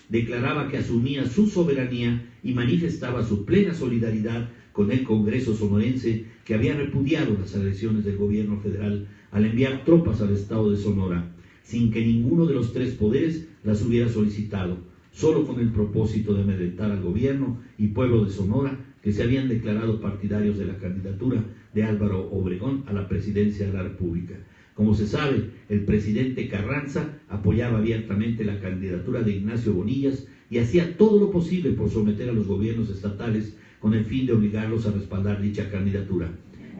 declaraba que asumía su soberanía y manifestaba su plena solidaridad con el Congreso sonorense, que había repudiado las agresiones del gobierno federal al enviar tropas al estado de Sonora, sin que ninguno de los tres poderes las hubiera solicitado, solo con el propósito de amedrentar al gobierno y pueblo de Sonora, que se habían declarado partidarios de la candidatura de Álvaro Obregón a la presidencia de la República. Como se sabe, el presidente Carranza apoyaba abiertamente la candidatura de Ignacio Bonillas y hacía todo lo posible por someter a los gobiernos estatales con el fin de obligarlos a respaldar dicha candidatura.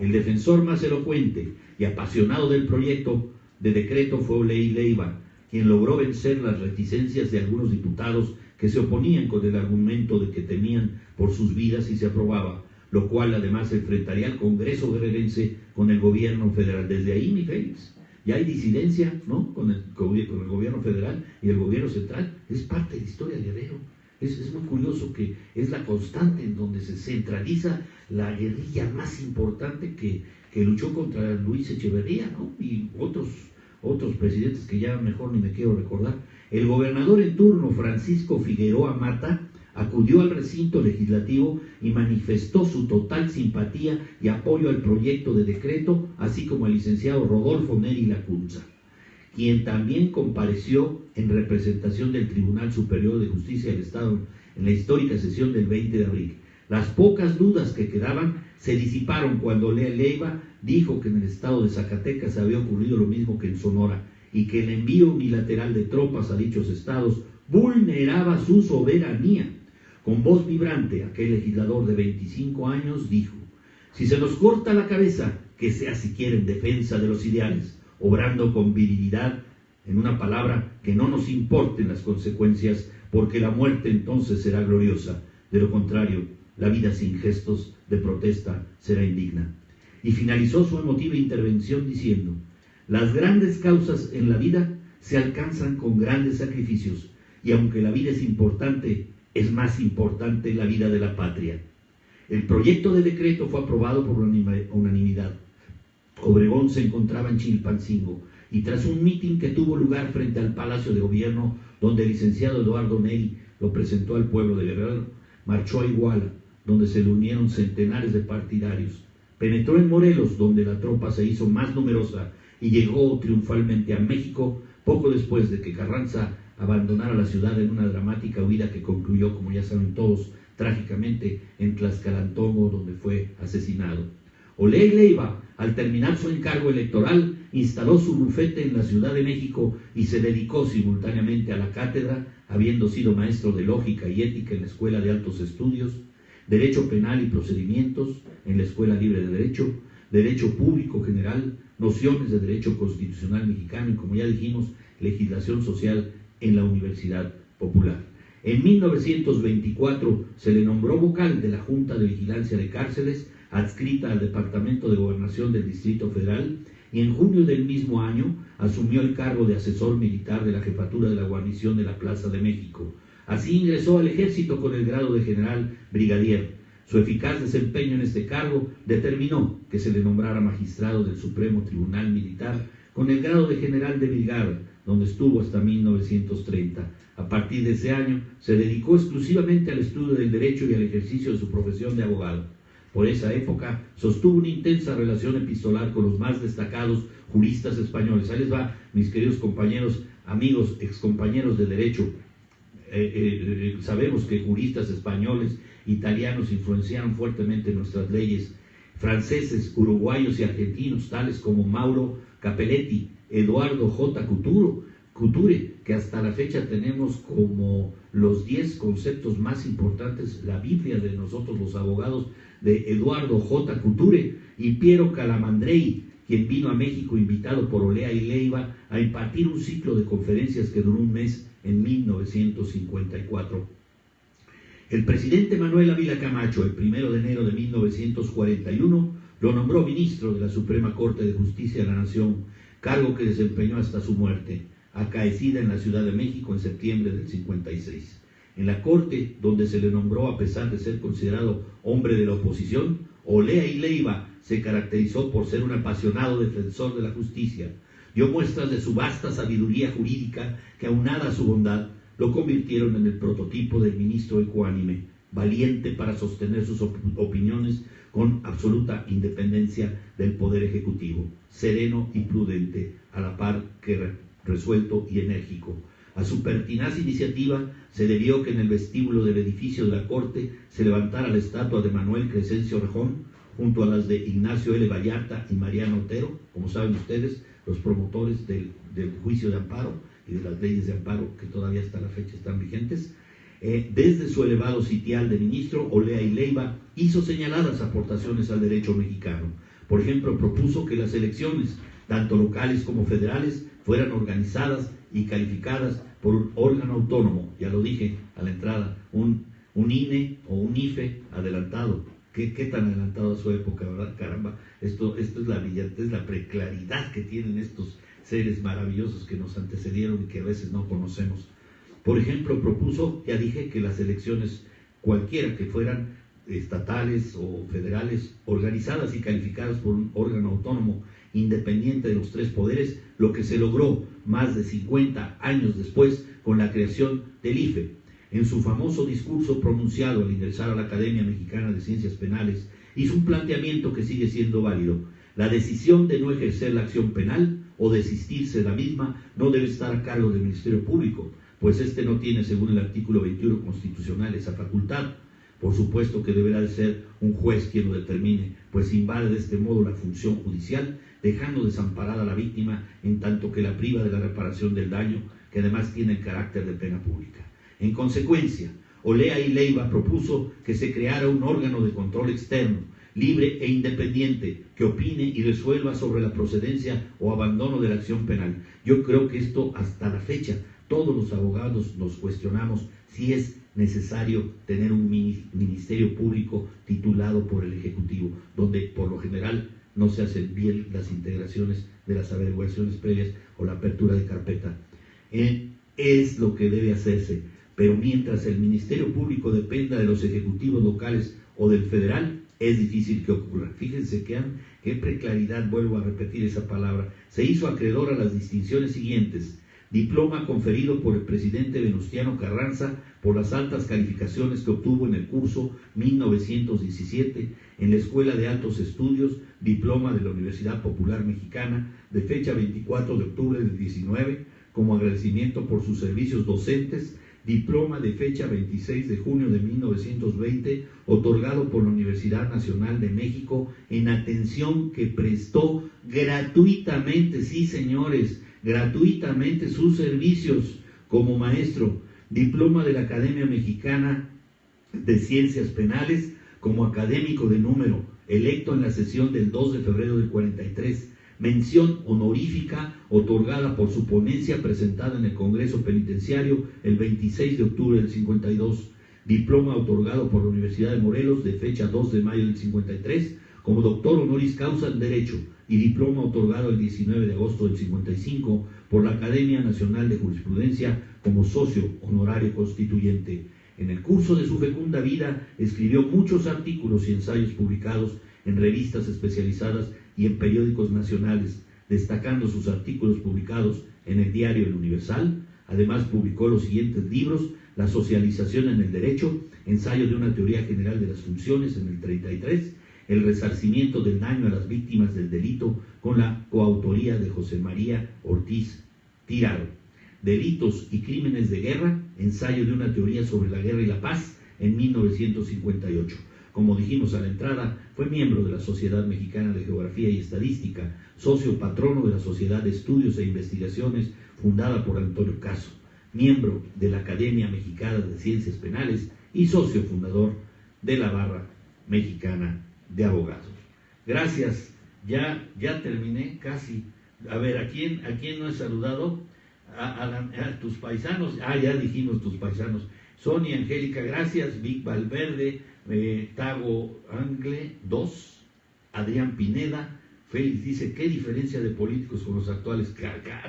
El defensor más elocuente y apasionado del proyecto de decreto fue Oley Leiva, quien logró vencer las reticencias de algunos diputados que se oponían con el argumento de que temían por sus vidas si se aprobaba, lo cual además enfrentaría al Congreso guerrerense con el gobierno federal. Desde ahí, mi Félix, ya hay disidencia, ¿no?, con el gobierno federal y el gobierno central. Es parte de la historia de Guerrero. Es muy curioso que es la constante en donde se centraliza la guerrilla más importante que luchó contra Luis Echeverría, ¿no?, y otros presidentes que ya mejor ni me quiero recordar. El gobernador en turno, Francisco Figueroa Mata, acudió al recinto legislativo y manifestó su total simpatía y apoyo al proyecto de decreto, así como al licenciado Rodolfo Neri Lacunza, quien también compareció en representación del Tribunal Superior de Justicia del Estado en la histórica sesión del 20 de abril. Las pocas dudas que quedaban se disiparon cuando Leiva dijo que en el estado de Zacatecas había ocurrido lo mismo que en Sonora y que el envío unilateral de tropas a dichos estados vulneraba su soberanía. Con voz vibrante, aquel legislador de 25 años dijo: si se nos corta la cabeza, que sea siquiera en defensa de los ideales, obrando con virilidad, en una palabra, que no nos importen las consecuencias, porque la muerte entonces será gloriosa. De lo contrario, la vida sin gestos de protesta será indigna. Y finalizó su emotiva intervención diciendo: las grandes causas en la vida se alcanzan con grandes sacrificios, y aunque la vida es importante, es más importante la vida de la patria. El proyecto de decreto fue aprobado por unanimidad. Obregón se encontraba en Chilpancingo y tras un mitin que tuvo lugar frente al Palacio de Gobierno, donde el licenciado Eduardo Neri lo presentó al pueblo de Guerrero, marchó a Iguala, donde se le unieron centenares de partidarios. Penetró en Morelos, donde la tropa se hizo más numerosa y llegó triunfalmente a México poco después de que Carranza abandonara la ciudad en una dramática huida que concluyó, como ya saben todos, trágicamente en Tlaxcalantongo, donde fue asesinado. Oley Leiva, al terminar su encargo electoral, instaló su bufete en la Ciudad de México y se dedicó simultáneamente a la cátedra, habiendo sido maestro de lógica y ética en la Escuela de Altos Estudios, Derecho Penal y Procedimientos en la Escuela Libre de Derecho, Derecho Público General, nociones de Derecho Constitucional Mexicano y, como ya dijimos, Legislación Social en la Universidad Popular. En 1924 se le nombró vocal de la Junta de Vigilancia de Cárceles, adscrita al Departamento de Gobernación del Distrito Federal, y en junio del mismo año asumió el cargo de asesor militar de la jefatura de la guarnición de la Plaza de México. Así ingresó al ejército con el grado de general brigadier. Su eficaz desempeño en este cargo determinó que se le nombrara magistrado del Supremo Tribunal Militar con el grado de general de brigada, donde estuvo hasta 1930. A partir de ese año se dedicó exclusivamente al estudio del derecho y al ejercicio de su profesión de abogado. Por esa época sostuvo una intensa relación epistolar con los más destacados juristas españoles. Ahí les va, mis queridos compañeros, amigos, excompañeros de derecho. Sabemos que juristas españoles, italianos influenciaron fuertemente nuestras leyes, franceses, uruguayos y argentinos, tales como Mauro Capelletti, Eduardo J. Couture, que hasta la fecha tenemos como los 10 conceptos más importantes, la Biblia de nosotros los abogados, de Eduardo J. Couture, y Piero Calamandrei, quien vino a México invitado por Olea y Leiva a impartir un ciclo de conferencias que duró un mes en 1954. El presidente Manuel Ávila Camacho, el 1 de enero de 1941, lo nombró ministro de la Suprema Corte de Justicia de la Nación, cargo que desempeñó hasta su muerte, acaecida en la Ciudad de México en septiembre del 56. En la Corte, donde se le nombró a pesar de ser considerado hombre de la oposición, Olea y Leiva se caracterizó por ser un apasionado defensor de la justicia. Dio muestras de su vasta sabiduría jurídica que, aunada a su bondad, lo convirtieron en el prototipo del ministro ecuánime, valiente para sostener sus opiniones con absoluta independencia del poder ejecutivo, sereno y prudente, a la par que resuelto y enérgico. A su pertinaz iniciativa se debió que en el vestíbulo del edificio de la Corte se levantara la estatua de Manuel Crescencio Rejón, junto a las de Ignacio L. Vallarta y Mariano Otero, como saben ustedes, los promotores del juicio de amparo y de las leyes de amparo que todavía hasta la fecha están vigentes. Desde su elevado sitial de ministro, Olea y Leiva hizo señaladas aportaciones al derecho mexicano. Por ejemplo, propuso que las elecciones, tanto locales como federales, fueran organizadas y calificadas por un órgano autónomo, ya lo dije a la entrada, un INE o un IFE adelantado. ¿Qué tan adelantado a su época, verdad? Caramba, esto es la brillantez, la preclaridad que tienen estos seres maravillosos que nos antecedieron y que a veces no conocemos. Por ejemplo, propuso, ya dije, que las elecciones, cualquiera que fueran, estatales o federales, organizadas y calificadas por un órgano autónomo independiente de los tres poderes, lo que se logró más de 50 años después con la creación del IFE. En su famoso discurso pronunciado al ingresar a la Academia Mexicana de Ciencias Penales, hizo un planteamiento que sigue siendo válido. La decisión de no ejercer la acción penal o desistirse de la misma no debe estar a cargo del Ministerio Público, pues este no tiene, según el artículo 21 constitucional, esa facultad. Por supuesto que deberá de ser un juez quien lo determine, pues invade de este modo la función judicial, dejando desamparada a la víctima en tanto que la priva de la reparación del daño, que además tiene el carácter de pena pública. En consecuencia, Olea y Leiva propuso que se creara un órgano de control externo, libre e independiente, que opine y resuelva sobre la procedencia o abandono de la acción penal. Yo creo que esto, hasta la fecha, todos los abogados nos cuestionamos si es necesario tener un ministerio público titulado por el Ejecutivo, donde por lo general no se hacen bien las integraciones de las averiguaciones previas o la apertura de carpeta. Es lo que debe hacerse, pero mientras el Ministerio Público dependa de los ejecutivos locales o del federal, es difícil que ocurra. Fíjense qué preclaridad, vuelvo a repetir esa palabra. Se hizo acreedor a las distinciones siguientes: diploma conferido por el presidente Venustiano Carranza por las altas calificaciones que obtuvo en el curso 1917 en la Escuela de Altos Estudios, diploma de la Universidad Popular Mexicana, de fecha 24 de octubre del 19, como agradecimiento por sus servicios docentes, diploma de fecha 26 de junio de 1920, otorgado por la Universidad Nacional de México en atención que prestó gratuitamente, sí señores, gratuitamente sus servicios como maestro, diploma de la Academia Mexicana de Ciencias Penales como académico de número, electo en la sesión del 2 de febrero del 43, mención honorífica otorgada por su ponencia presentada en el Congreso Penitenciario el 26 de octubre del 52, diploma otorgado por la Universidad de Morelos de fecha 2 de mayo del 53 como doctor honoris causa en Derecho, y diploma otorgado el 19 de agosto del 55 por la Academia Nacional de Jurisprudencia como socio honorario constituyente. En el curso de su fecunda vida escribió muchos artículos y ensayos publicados en revistas especializadas y en periódicos nacionales, destacando sus artículos publicados en el diario El Universal. Además publicó los siguientes libros: La socialización en el derecho, ensayo de una teoría general de las funciones en el 33, El resarcimiento del daño a las víctimas del delito, con la coautoría de José María Ortiz Tirado, Delitos y crímenes de guerra, ensayo de una teoría sobre la guerra y la paz, en 1958. Como dijimos a la entrada, fue miembro de la Sociedad Mexicana de Geografía y Estadística, socio patrono de la Sociedad de Estudios e Investigaciones fundada por Antonio Caso, miembro de la Academia Mexicana de Ciencias Penales y socio fundador de la Barra Mexicana de Abogados. Gracias, ya terminé casi. A ver, ¿a quién no he saludado? A tus paisanos. Ya dijimos tus paisanos. Sonia Angélica, gracias. Vic Valverde, Tago Angle 2, Adrián Pineda, Félix dice: ¿qué diferencia de políticos con los actuales?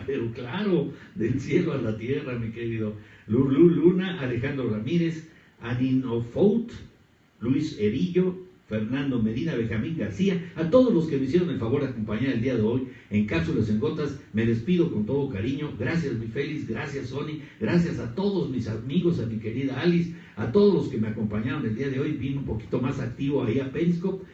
Pero claro, del cielo a la tierra, mi querido. Lulu Luna, Alejandro Ramírez, Anino Faut, Luis Herillo, Fernando Medina, Benjamín García, a todos los que me hicieron el favor de acompañar el día de hoy en Cápsulas en Gotas, me despido con todo cariño. Gracias, mi Félix, gracias, Sony, gracias a todos mis amigos, a mi querida Alice, a todos los que me acompañaron el día de hoy. Vine un poquito más activo ahí a Periscope.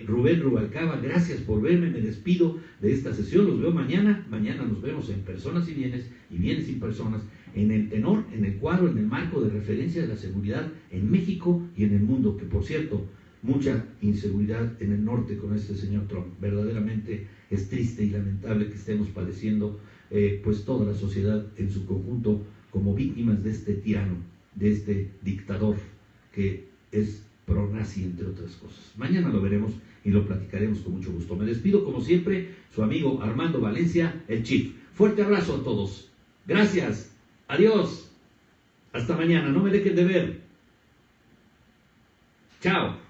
Rubén Rubalcaba, gracias por verme, me despido de esta sesión, los veo mañana. Mañana nos vemos en Personas y Bienes y Personas, en el tenor, en el cuadro, en el marco de referencia de la seguridad en México y en el mundo, que por cierto, mucha inseguridad en el norte con este señor Trump. Verdaderamente es triste y lamentable que estemos padeciendo pues toda la sociedad en su conjunto como víctimas de este tirano, de este dictador que es pro-nazi, entre otras cosas. Mañana lo veremos y lo platicaremos con mucho gusto. Me despido como siempre, su amigo Armando Valencia, el Chief. Fuerte abrazo a todos. Gracias. Adiós. Hasta mañana. No me dejen de ver. Chao.